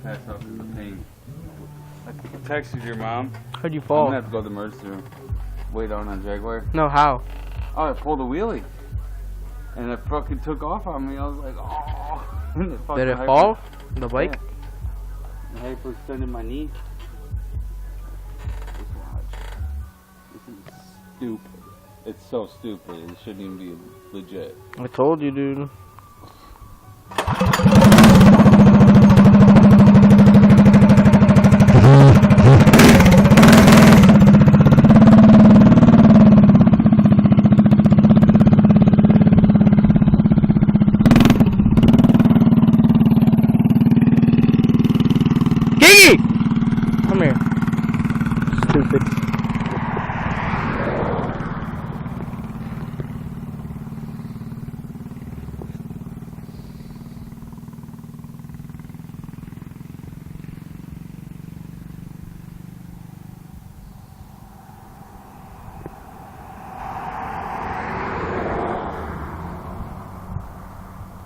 pass out because of pain. I texted your mom. How'd you I'm fall? gonna have to go to the emergency room. Way down on Jaguar. No, how? Oh, I pulled a wheelie. And it fucking took off on me. I was like, oh. Did it fall? The bike? Yeah. I hyperextended my knee. Just watch. This is stupid. It's so stupid. It shouldn't even be legit. I told you, dude. Kiki! Come here. Stupid.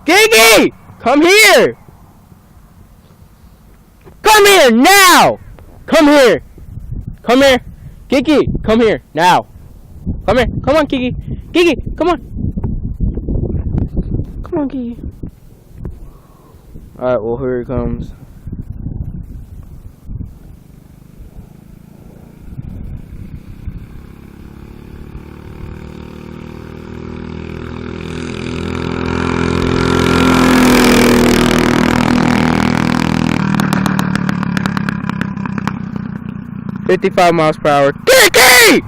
Kiki! Come here! Come here now! Come here! Come here! Kiki, come here now! Come here! Come on, Kiki! Kiki, come on! Come on, Kiki! Alright, well, here he comes. $55 miles per hour. Kiki!